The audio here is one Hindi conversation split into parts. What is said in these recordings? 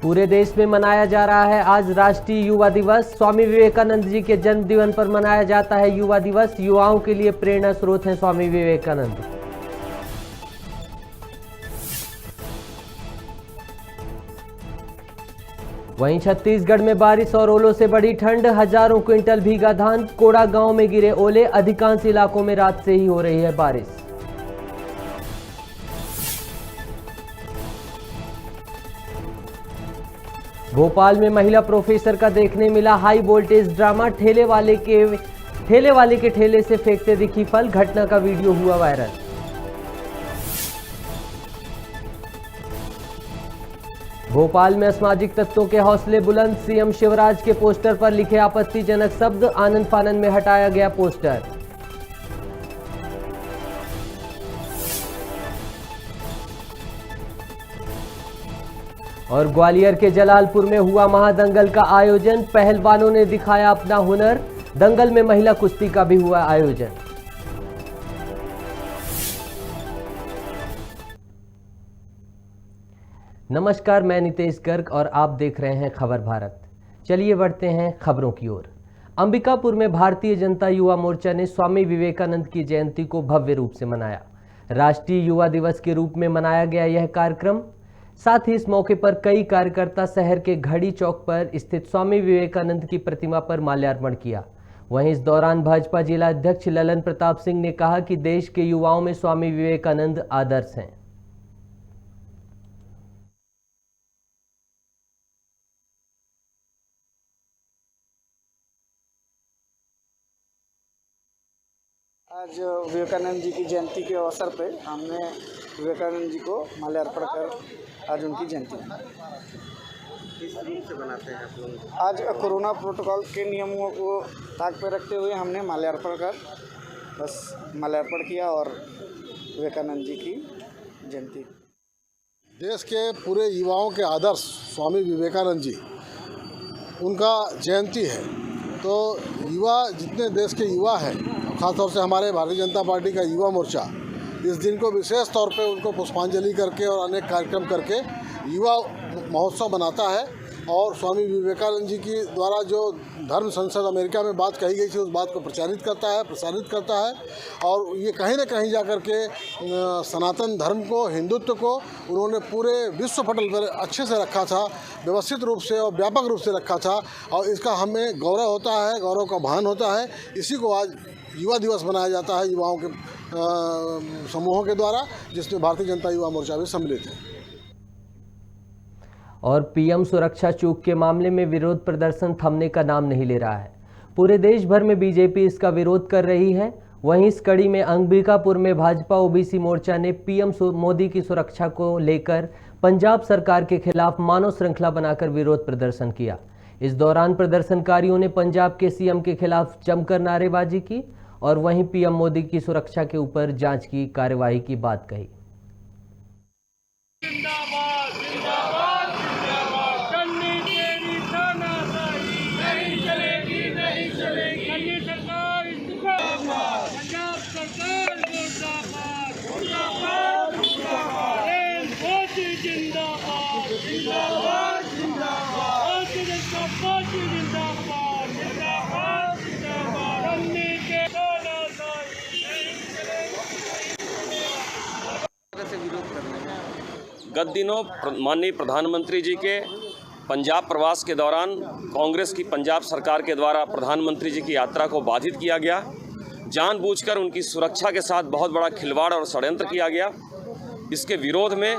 पूरे देश में मनाया जा रहा है आज राष्ट्रीय युवा दिवस। स्वामी विवेकानंद जी के जन्म दिवस पर मनाया जाता है युवा दिवस। युवाओं के लिए प्रेरणा स्रोत हैं स्वामी विवेकानंद। वहीं छत्तीसगढ़ में बारिश और ओलों से बढ़ी ठंड, हजारों क्विंटल भीगा धान। कोड़ा गांव में गिरे ओले, अधिकांश इलाकों में रात से ही हो रही है बारिश। भोपाल में महिला प्रोफेसर का देखने मिला हाई वोल्टेज ड्रामा। ठेले वाले के ठेले से फेंकते दिखी फल। घटना का वीडियो हुआ वायरल। भोपाल में असामाजिक तत्वों के हौसले बुलंद। सीएम शिवराज के पोस्टर पर लिखे आपत्तिजनक शब्द। आनंद फानन में हटाया गया पोस्टर। और ग्वालियर के जलालपुर में हुआ महादंगल का आयोजन। पहलवानों ने दिखाया अपना हुनर। दंगल में महिला कुश्ती का भी हुआ आयोजन। नमस्कार, मैं नितेश गर्ग और आप देख रहे हैं खबर भारत। चलिए बढ़ते हैं खबरों की ओर। अंबिकापुर में भारतीय जनता युवा मोर्चा ने स्वामी विवेकानंद की जयंती को भव्य रूप से मनाया। राष्ट्रीय युवा दिवस के रूप में मनाया गया यह कार्यक्रम। साथ ही इस मौके पर कई कार्यकर्ता शहर के घड़ी चौक पर स्थित स्वामी विवेकानंद की प्रतिमा पर माल्यार्पण किया। वहीं इस दौरान भाजपा जिला अध्यक्ष ललन प्रताप सिंह ने कहा कि देश के युवाओं में स्वामी विवेकानंद आदर्श हैं। आज विवेकानंद जी की जयंती के अवसर पे हमने विवेकानंद जी को माल्यार्पण कर आज उनकी जयंती किस रूप से बनाते हैं आप लोग? आज कोरोना प्रोटोकॉल के नियमों को ताक पे रखते हुए हमने माल्यार्पण किया और विवेकानंद जी की जयंती। देश के पूरे युवाओं के आदर्श स्वामी विवेकानंद जी, उनका जयंती है। तो युवा, जितने देश के युवा हैं, खासतौर से हमारे भारतीय जनता पार्टी का युवा मोर्चा इस दिन को विशेष तौर पे उनको पुष्पांजलि करके और अनेक कार्यक्रम करके युवा महोत्सव मनाता है। और स्वामी विवेकानंद जी की द्वारा जो धर्म संसद अमेरिका में बात कही गई थी, उस बात को प्रसारित करता है और ये कहीं न कहीं जाकर के सनातन धर्म को, हिंदुत्व को उन्होंने पूरे विश्व पटल पर अच्छे से रखा था, व्यवस्थित रूप से और व्यापक रूप से रखा था। और इसका हमें गौरव होता है, गौरव का भान होता है। इसी को आज युवा दिवस मनाया जाता है युवाओं के समूहों के द्वारा, जिसमें भारतीय जनता युवा मोर्चा भी सम्मिलित है। और पीएम सुरक्षा चूक के मामले में विरोध प्रदर्शन थमने का नाम नहीं ले रहा है। पूरे देश भर में बीजेपी इसका विरोध कर रही है। वहीं इस कड़ी में अंबिकापुर में भाजपा ओबीसी मोर्चा ने पीएम मोदी की सुरक्षा को लेकर पंजाब सरकार के खिलाफ मानव श्रृंखला बनाकर विरोध प्रदर्शन किया। इस दौरान प्रदर्शनकारियों ने पंजाब के सीएम के खिलाफ जमकर नारेबाजी की और वहीं पीएम मोदी की सुरक्षा के ऊपर जांच की कार्यवाही की बात कही। गत दिनों माननीय प्रधानमंत्री जी के पंजाब प्रवास के दौरान कांग्रेस की पंजाब सरकार के द्वारा प्रधानमंत्री जी की यात्रा को बाधित किया गया। जानबूझकर उनकी सुरक्षा के साथ बहुत बड़ा खिलवाड़ और षड्यंत्र किया गया। इसके विरोध में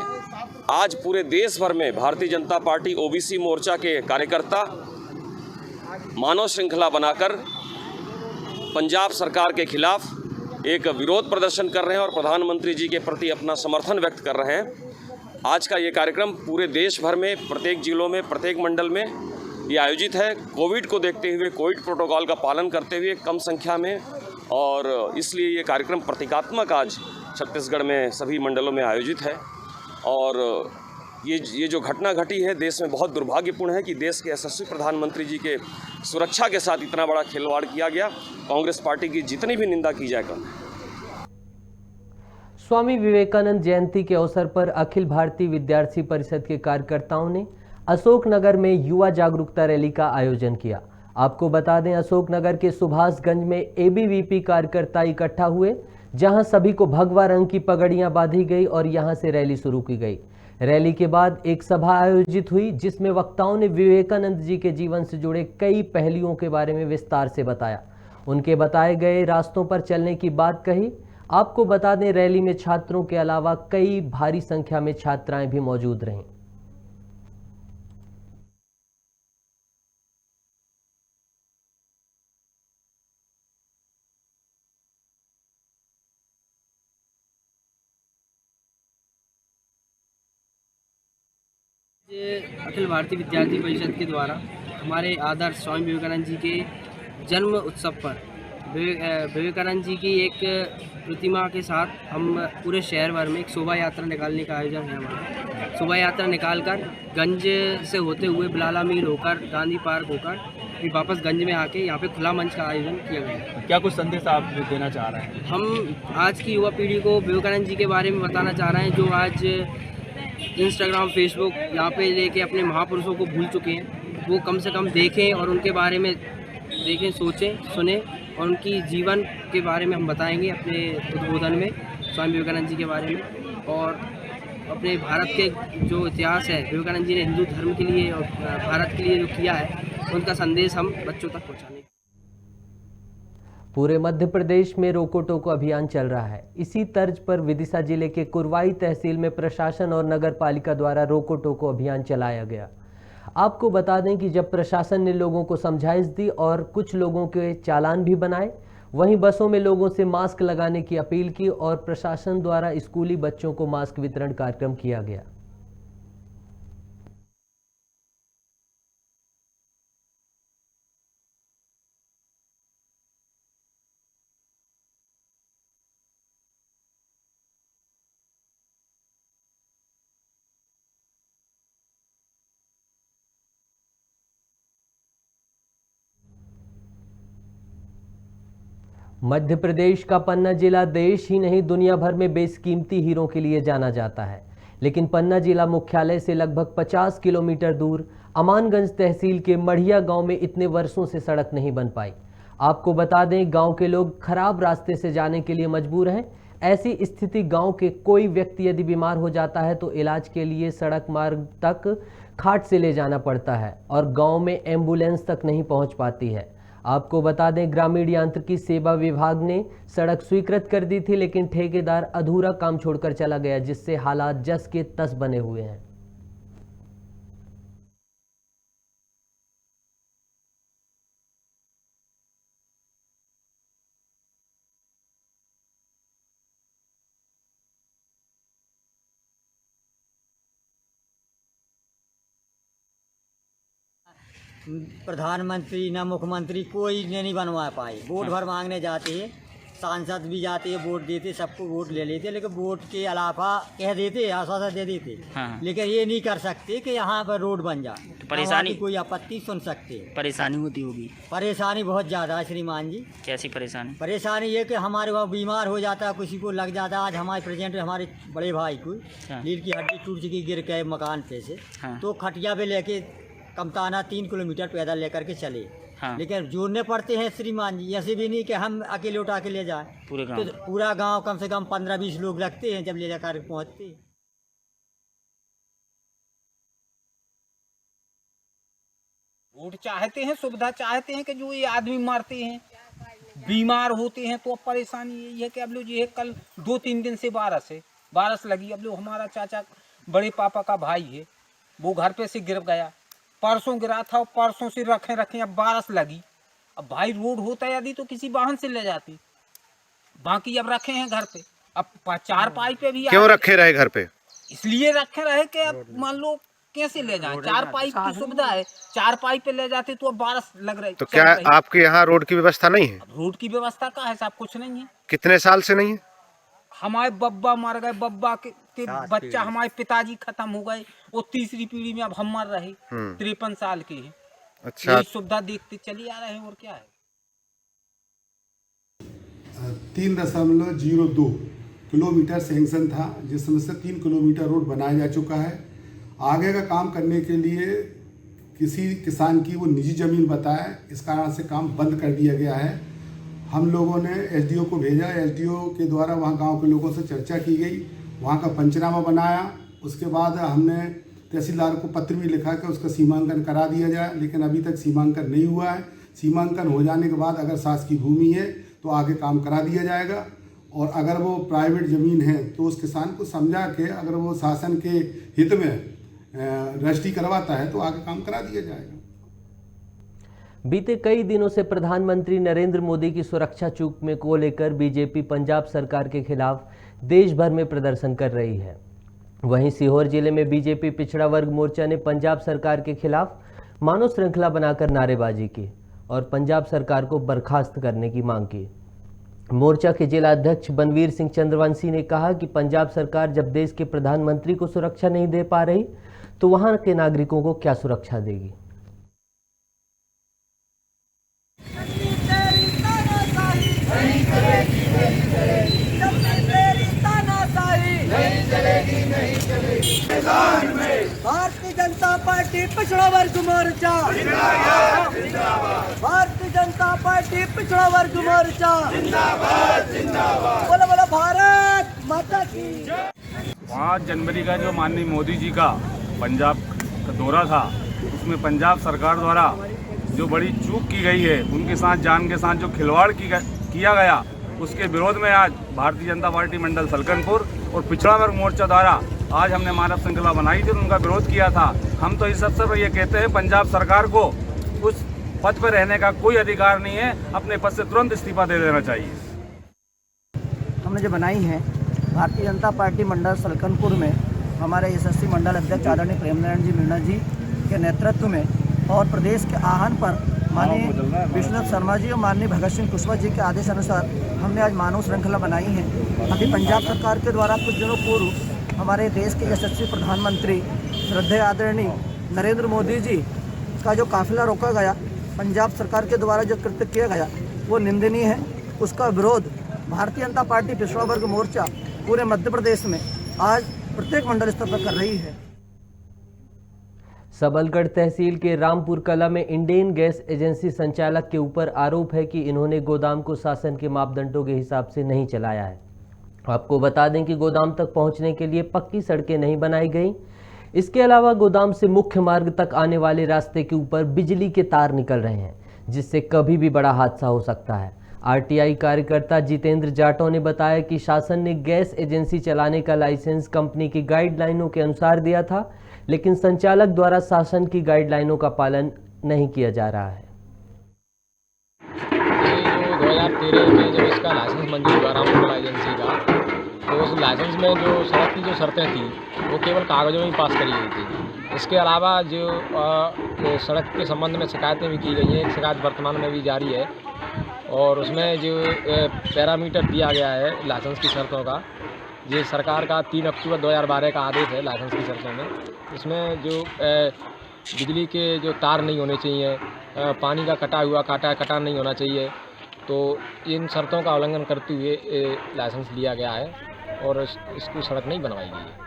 आज पूरे देश भर में भारतीय जनता पार्टी ओबीसी मोर्चा के कार्यकर्ता मानव श्रृंखला बनाकर पंजाब सरकार के खिलाफ एक विरोध प्रदर्शन कर रहे हैं और प्रधानमंत्री जी के प्रति अपना समर्थन व्यक्त कर रहे हैं। आज का ये कार्यक्रम पूरे देश भर में, प्रत्येक जिलों में, प्रत्येक मंडल में ये आयोजित है। कोविड को देखते हुए, कोविड प्रोटोकॉल का पालन करते हुए कम संख्या में, और इसलिए ये कार्यक्रम प्रतीकात्मक आज छत्तीसगढ़ में सभी मंडलों में आयोजित है। और ये जो घटना घटी है देश में बहुत दुर्भाग्यपूर्ण है कि देश के यशस्वी प्रधानमंत्री जी के सुरक्षा के साथ इतना बड़ा खिलवाड़ किया गया। कांग्रेस पार्टी की जितनी भी निंदा की जाए कम। स्वामी विवेकानंद जयंती के अवसर पर अखिल भारतीय विद्यार्थी परिषद के कार्यकर्ताओं ने अशोकनगर में युवा जागरूकता रैली का आयोजन किया। आपको बता दें, अशोकनगर के सुभाषगंज में एबीवीपी कार्यकर्ता इकट्ठा हुए, जहां सभी को भगवा रंग की पगड़ियां बांधी गई और यहां से रैली शुरू की गई। रैली के बाद एक सभा आयोजित हुई, जिसमें वक्ताओं ने विवेकानंद जी के जीवन से जुड़े कई पहलुओं के बारे में विस्तार से बताया। उनके बताए गए रास्तों पर चलने की बात कही। आपको बता दें, रैली में छात्रों के अलावा कई भारी संख्या में छात्राएं भी मौजूद रहीं। अखिल भारतीय विद्यार्थी परिषद के द्वारा हमारे आदर्श स्वामी विवेकानंद जी के जन्म उत्सव पर विवेकानंद जी की एक प्रतिमा के साथ हम पूरे शहर भर में एक शोभा यात्रा निकालने का आयोजन है। हमारा शोभा यात्रा निकालकर गंज से होते हुए बिलाला मील होकर गांधी पार्क होकर फिर वापस गंज में आके यहाँ पे खुला मंच का आयोजन किया गया। क्या कुछ संदेश आप देना चाह रहे हैं? हम आज की युवा पीढ़ी को विवेकानंद जी के बारे में बताना चाह रहे हैं, जो आज इंस्टाग्राम फेसबुक यहाँ पे लेके अपने महापुरुषों को भूल चुके हैं। वो कम से कम देखें और उनके बारे में देखें, सोचें, सुने और उनकी जीवन के बारे में हम बताएंगे अपने उद्बोधन में स्वामी विवेकानंद जी के बारे में। और अपने भारत के जो इतिहास है, विवेकानंद जी ने हिंदू धर्म के लिए और भारत के लिए जो किया है, उनका संदेश हम बच्चों तक पहुँचाने। पूरे मध्य प्रदेश में रोको टोको अभियान चल रहा है। इसी तर्ज पर विदिशा जिले के कुरवाई तहसील में प्रशासन और नगर पालिका द्वारा रोको टोको अभियान चलाया गया। आपको बता दें कि जब प्रशासन ने लोगों को समझाइश दी और कुछ लोगों के चालान भी बनाए, वहीं बसों में लोगों से मास्क लगाने की अपील की और प्रशासन द्वारा स्कूली बच्चों को मास्क वितरण कार्यक्रम किया गया। मध्य प्रदेश का पन्ना जिला देश ही नहीं दुनिया भर में बेशकीमती हीरों के लिए जाना जाता है, लेकिन पन्ना जिला मुख्यालय से लगभग 50 किलोमीटर दूर अमानगंज तहसील के मढ़िया गांव में इतने वर्षों से सड़क नहीं बन पाई। आपको बता दें, गांव के लोग खराब रास्ते से जाने के लिए मजबूर हैं। ऐसी स्थिति गांव के कोई व्यक्ति यदि बीमार हो जाता है तो इलाज के लिए सड़क मार्ग तक खाट से ले जाना पड़ता है और गाँव में एम्बुलेंस तक नहीं पहुँच पाती है। आपको बता दें, ग्रामीण यांत्रिकी सेवा विभाग ने सड़क स्वीकृत कर दी थी, लेकिन ठेकेदार अधूरा काम छोड़कर चला गया, जिससे हालात जस के तस बने हुए हैं। प्रधानमंत्री न मुख्यमंत्री कोई नहीं बनवा पाए। वोट भर मांगने जाते हैं, सांसद भी जाते हैं, वोट देते, सबको वोट ले लेते, लेकिन वोट के अलावा कह देते, आश्वासन दे देते, लेकिन ये नहीं कर सकते कि यहाँ पर रोड बन जाए। तो परेशानी कोई आपत्ति सुन सकते, परेशानी होती होगी। परेशानी बहुत ज़्यादा है श्रीमान जी। कैसी परेशानी? परेशानी ये कि हमारे वहाँ बीमार हो जाता है, किसी को लग जाता है। आज हमारे प्रेजेंट हमारे बड़े भाई को लीड की हड्डी टूट चुकी, गिर के मकान पे से, तो खटिया पे लेके कमताना 3 किलोमीटर पैदल लेकर के चले। लेकिन जोड़ने पड़ते हैं श्रीमान जी, ऐसे भी नहीं कि हम अकेले उठा के ले जाए। तो पूरा गांव कम से कम 15-20 लोग लगते हैं जब ले जाकर पहुंचते हैं। वोट चाहते हैं, सुविधा चाहते हैं कि जो ये आदमी मारते हैं, बीमार होते हैं, तो अब परेशानी यही है कि अब लोग ये कल 2-3 दिन से बारिश लगी। अब लोग हमारा चाचा बड़े पापा का भाई है, वो घर पे से गिर गया, परसों गिरा था और परसों से रखे अब बारिश लगी। अब भाई रोड होता यदि तो किसी वाहन से ले जाती, बाकी अब रखे हैं घर पे। अब 4 पाई पे भी क्यों रखे रहे घर पे? इसलिए रखे रहे कि अब मान लो कैसे ले जाए, 4 पाई की सुविधा है, 4 पाई पे ले जाते तो अब बारिश लग रही। तो क्या आपके यहाँ रोड की व्यवस्था नहीं है? रोड की व्यवस्था का है साहब, कुछ नहीं है। कितने साल से नहीं है? हमारे बब्बा मर गए, बब्बा के बच्चा हमारे पिताजी खत्म हो गए, वो तीसरी पीढ़ी में अब हम मर रहे। 53 साल के हैं। अच्छा, यही सुविधा देखते चली आ रहे हैं, और क्या है। 3.02 किलोमीटर सैंक्शन था, जिसमें से 3 किलोमीटर रोड बनाया जा चुका है आगे का काम करने के लिए किसी किसान की वो निजी ज़मीन बताए, इस कारण से काम बंद कर दिया गया है। हम लोगों ने एसडीओ को भेजा, एसडीओ के द्वारा वहाँ गांव के लोगों से चर्चा की गई, वहाँ का पंचनामा बनाया। उसके बाद हमने तहसीलदार को पत्र भी लिखा कि उसका सीमांकन करा दिया जाए, लेकिन अभी तक सीमांकन नहीं हुआ है। सीमांकन हो जाने के बाद अगर शासकीय भूमि है तो आगे काम करा दिया जाएगा, और अगर वो प्राइवेट ज़मीन है तो उस किसान को समझा के अगर वो शासन के हित में रजिस्ट्री करवाता है तो आगे काम करा दिया जाएगा। बीते कई दिनों से प्रधानमंत्री नरेंद्र मोदी की सुरक्षा चूक में को लेकर बीजेपी पंजाब सरकार के खिलाफ देश भर में प्रदर्शन कर रही है। वहीं सीहोर जिले में बीजेपी पिछड़ा वर्ग मोर्चा ने पंजाब सरकार के खिलाफ मानव श्रृंखला बनाकर नारेबाजी की और पंजाब सरकार को बर्खास्त करने की मांग की। मोर्चा के जिला अध्यक्ष बनवीर सिंह चंद्रवंशी ने कहा कि पंजाब सरकार जब देश के प्रधानमंत्री को सुरक्षा नहीं दे पा रही तो वहां के नागरिकों को क्या सुरक्षा देगी। भारतीय जनता पार्टी पिछड़ा वर्ग मोर्चा, भारतीय जनता पार्टी पिछड़ा वर्ग मोर्चा, बोलो बोलो भारत माता की। 5 जनवरी का जो माननीय मोदी जी का पंजाब का दौरा था, उसमें पंजाब सरकार द्वारा जो बड़ी चूक की गई है, उनके साथ जान के साथ जो खिलवाड़ किया गया, उसके विरोध में आज भारतीय जनता पार्टी मंडल सलकनपुर और पिछड़ा वर्ग मोर्चा द्वारा आज हमने मानव श्रृंखला बनाई थी और उनका विरोध किया था। हम तो इस अवसर पर ये कहते हैं, पंजाब सरकार को उस पद पर रहने का कोई अधिकार नहीं है, अपने पद से तुरंत इस्तीफा दे देना चाहिए। हमने जो बनाई है भारतीय जनता पार्टी मंडल सलकनपुर में हमारे यशस्वी मंडल अध्यक्ष आदरणीय प्रेमनारायण जी मीणा जी के नेतृत्व में और प्रदेश के आह्वान पर माननीय विश्वनाथ शर्मा जी और माननीय भगत सिंह कुशवाहा जी के आदेश अनुसार हमने आज मानव श्रृंखला बनाई है। अभी पंजाब सरकार के द्वारा कुछ दिनों पूर्व हमारे देश के यशस्वी प्रधानमंत्री श्रद्धेय आदरणीय नरेंद्र मोदी जी का जो काफिला रोका गया, पंजाब सरकार के द्वारा जो कृत्य किया गया वो निंदनीय है। उसका विरोध भारतीय जनता पार्टी पिछड़ा वर्ग मोर्चा पूरे मध्य प्रदेश में आज प्रत्येक मंडल स्तर पर कर रही है। सबलगढ़ तहसील के रामपुर कला में इंडेन गैस एजेंसी संचालक के ऊपर आरोप है कि इन्होंने गोदाम को शासन के मापदंडों के हिसाब से नहीं चलाया है। आपको बता दें कि गोदाम तक पहुंचने के लिए पक्की सड़कें नहीं बनाई गई। इसके अलावा गोदाम से मुख्य मार्ग तक आने वाले रास्ते के ऊपर बिजली के तार निकल रहे हैं, जिससे कभी भी बड़ा हादसा हो सकता है। आरटीआई कार्यकर्ता जितेंद्र जाटव ने बताया कि शासन ने गैस एजेंसी चलाने का लाइसेंस कंपनी की गाइडलाइनों के अनुसार दिया था, लेकिन संचालक द्वारा शासन की गाइडलाइनों का पालन नहीं किया जा रहा है। 2013 में जब इसका लाइसेंस मंजूर हुआ रामपुर एजेंसी का, तो उस लाइसेंस में जो सड़क की जो शर्तें थी वो केवल कागजों में पास करी गई थी। इसके अलावा जो सड़क के संबंध में शिकायतें भी की गई हैं, एक शिकायत वर्तमान में भी जारी है, और उसमें जो पैरामीटर दिया गया है लाइसेंस की शर्तों का, ये सरकार का 3 अक्टूबर 2012 का आदेश है लाइसेंस की शर्तों में। इसमें जो बिजली के जो तार नहीं होने चाहिए, पानी का कटा नहीं होना चाहिए, तो इन शर्तों का उल्लंघन करते हुए लाइसेंस लिया गया है और इसको सड़क नहीं बनवाई गई है।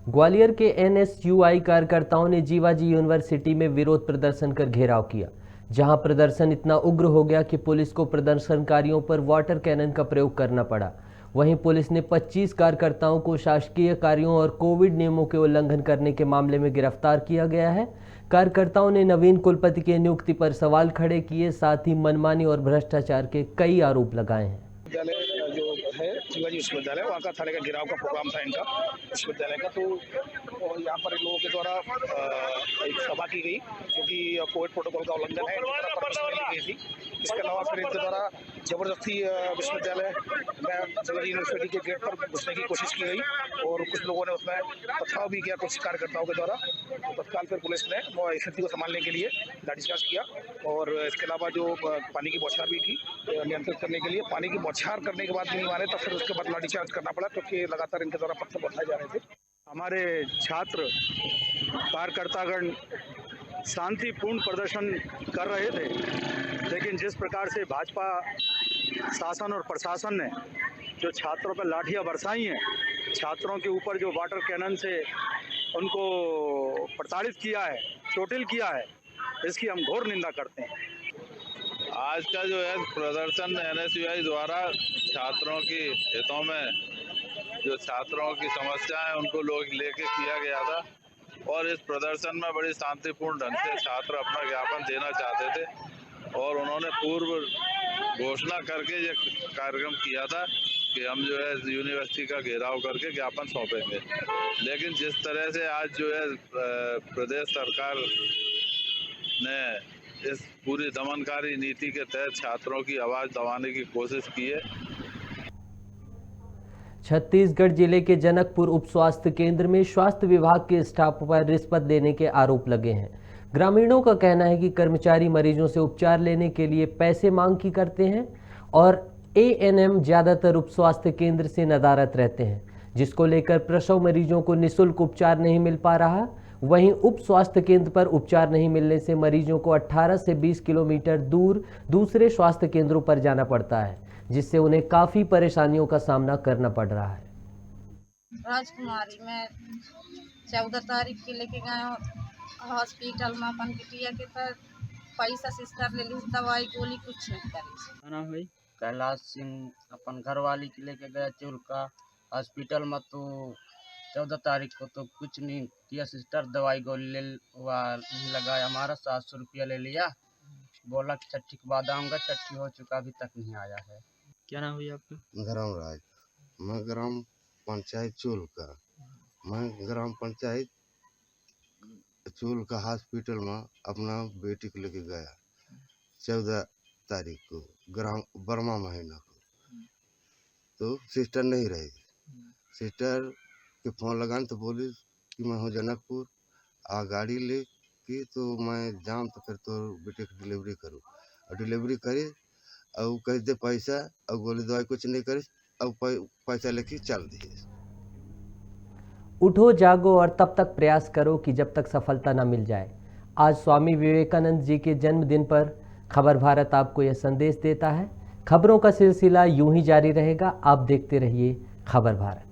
ग्वालियर के एनएसयूआई कार्यकर्ताओं ने जीवाजी यूनिवर्सिटी में विरोध प्रदर्शन कर घेराव किया, जहां प्रदर्शन इतना उग्र हो गया कि पुलिस को प्रदर्शनकारियों पर वाटर कैनन का प्रयोग करना पड़ा। वहीं पुलिस ने 25 कार्यकर्ताओं को शासकीय कार्यों और कोविड नियमों के उल्लंघन करने के मामले में गिरफ्तार किया गया है। कार्यकर्ताओं ने नवीन कुलपति की नियुक्ति पर सवाल खड़े किए, साथ ही मनमानी और भ्रष्टाचार के कई आरोप लगाए हैं। विश्वविद्यालय जो है शिवाजी विश्वविद्यालय, वहाँ का थाने का गिराव का प्रोग्राम था इनका विश्वविद्यालय का, तो यहाँ पर इन लोगों के द्वारा एक सभा की गई जो कि कोविड प्रोटोकॉल का उल्लंघन है, गई थी। इसके अलावा फिर इनके द्वारा जबरदस्ती विश्वविद्यालय में शिवाजी यूनिवर्सिटी के गेट पर घुसने की कोशिश की गई और कुछ लोगों ने उसमें पथराव भी किया कुछ कार्यकर्ताओं के द्वारा। तो तत्काल फिर पुलिस ने स्थिति को संभालने के लिए लाठीचार्ज किया और इसके अलावा जो पानी की बौछार भी की नियंत्रित करने के लिए। पानी की बौछार करने के बाद नहीं माने तो फिर उसके बाद लाठीचार्ज करना पड़ा, क्योंकि लगातार इनके द्वारा पत्थर बरसाए जा रहे थे। हमारे छात्र कार्यकर्तागण शांतिपूर्ण प्रदर्शन कर रहे थे, लेकिन जिस प्रकार से भाजपा शासन और प्रशासन ने जो छात्रों पर लाठियां बरसाई हैं, छात्रों के ऊपर जो वाटर कैनन से उनको प्रताड़ित किया है, चोटिल किया है, इसकी हम घोर निंदा करते हैं। आज का जो है प्रदर्शन NSUI द्वारा छात्रों की हितों में जो छात्रों की समस्या है उनको लोग लेके किया गया था और इस प्रदर्शन में बड़ी शांतिपूर्ण ढंग से छात्र अपना ज्ञापन देना चाहते थे और उन्होंने पूर्व घोषणा करके ये कार्यक्रम किया था कि हम जो है यूनिवर्सिटी का घेराव करके ज्ञापन सौंपेंगे। लेकिन जिस तरह से आज जो है प्रदेश सरकार ने इस पूरी दमनकारी नीति के तहत छात्रों की आवाज दबाने की कोशिश की है। छत्तीसगढ़ जिले के जनकपुर उप स्वास्थ्य केंद्र में स्वास्थ्य विभाग के स्टाफ पर रिश्वत देने के आरोप लगे हैं। ग्रामीणों का कहना है कि कर्मचारी मरीजों से उपचार लेने के लिए पैसे मांग की करते हैं और ANM ज्यादातर उप स्वास्थ्य केंद्र से नदारत रहते हैं, जिसको लेकर प्रसव मरीजों को निःशुल्क उपचार नहीं मिल पा रहा। वहीं उप स्वास्थ्य केंद्र पर उपचार नहीं मिलने से मरीजों को 18 से 20 किलोमीटर दूर दूसरे स्वास्थ्य केंद्रों पर जाना पड़ता है, जिससे उन्हें काफी परेशानियों का सामना करना पड़ रहा है। राजकुमारी, मैं 14 तारीख के लेके गए हॉस्पिटल में अपन बिटिया के तर पैसा सिस्टर ले ली, दवाई गोली कुछ नहीं करी। नाम है कैलाश सिंह, अपन घरवाली के लेके गया चुरका हॉस्पिटल में, तो 14 तारीख को तो कुछ नहीं किया सिस्टर, दवाई गोली नहीं लगाया, हमारा 700 रुपया ले लिया, बोला कि छठी के बाद आऊँगा, छठी हो चुका अभी तक नहीं आया है। क्या नाम है आपका? धर्म राज, मैं ग्राम पंचायत चूल का, मैं ग्राम पंचायत चूल का हॉस्पिटल में अपना बेटी को लेके गया 14 तारीख को, ग्राम बर्मा महीना को, तो सिस्टर नहीं रहेगी। सिस्टर के फोन लगाने तो बोली कि मैं हूँ जनकपुर, आ गाड़ी ले की, तो मैं जाम तो फिर तो बेटे की डिलीवरी करूँ, और डिलीवरी करी और कह दे पैसा और गोली दवाई कुछ नहीं करी और पैसा लेके चल दिए। उठो जागो और तब तक प्रयास करो कि जब तक सफलता न मिल जाए। आज स्वामी विवेकानंद जी के जन्मदिन पर खबर भारत आपको यह संदेश देता है। खबरों का सिलसिला यूं ही जारी रहेगा। आप देखते रहिए खबर भारत।